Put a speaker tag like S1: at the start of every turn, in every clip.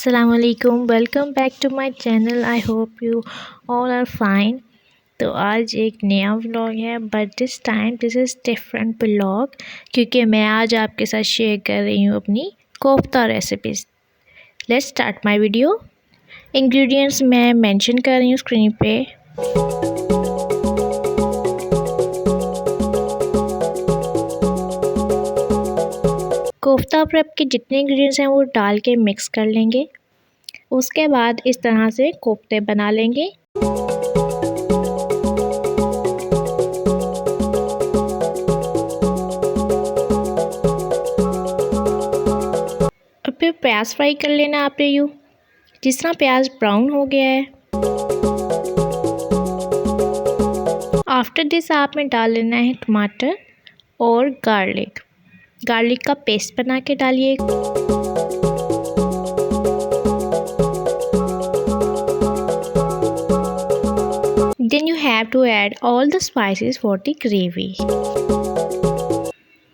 S1: अस्सलामुअलैकुम, welcome back to my channel. I hope you all are fine. तो आज एक नया व्लॉग है, but this time this is different vlog क्योंकि मैं आज आपके साथ शेयर कर रही हूँ अपनी kofta recipes. Let's start my video. Ingredients मैं मेंशन कर रही हूँ स्क्रीन पे। कोफ्ता प्रेप के जितने इंग्रेडिएंट्स हैं वो डाल के मिक्स कर लेंगे। उसके बाद इस तरह से कोफ्ते बना लेंगे। और फिर प्याज फ्राई कर लेना आपने जिस तरह प्याज ब्राउन हो गया है। आफ्टर दिस आप में डाल लेना है टमाटर और गार्लिक का पेस्ट बना के डालिए। Then you have to add all the spices for the gravy.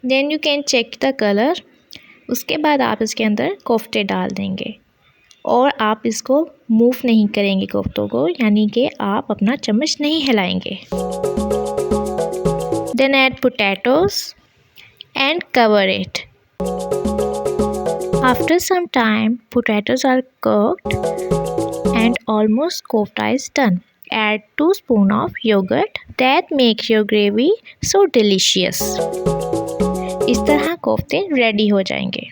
S1: Then you can check the color. उसके बाद आप इसके अंदर कोफ्ते डाल देंगे और आप इसको मूव नहीं करेंगे कोफ्तों को, यानी कि आप अपना चम्मच नहीं हिलाएंगे। Then add potatoes and cover it. After some time, potatoes are cooked and almost kofta is done. Add 2 spoons of yogurt that makes your gravy so delicious. इस तरह कोफ्ते रेडी हो जाएंगे।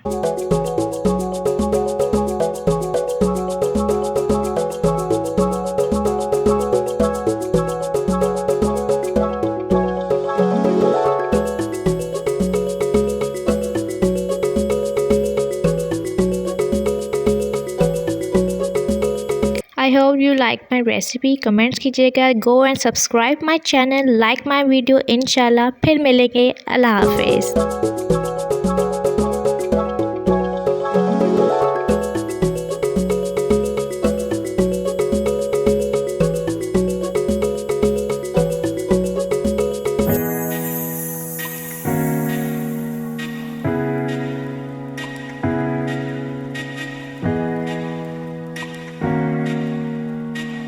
S1: I hope you like my recipe. Comments कीजिएगा। Go and subscribe my channel, like my video। इंशाल्लाह फिर मिलेंगे। अल्लाह हाफिज़।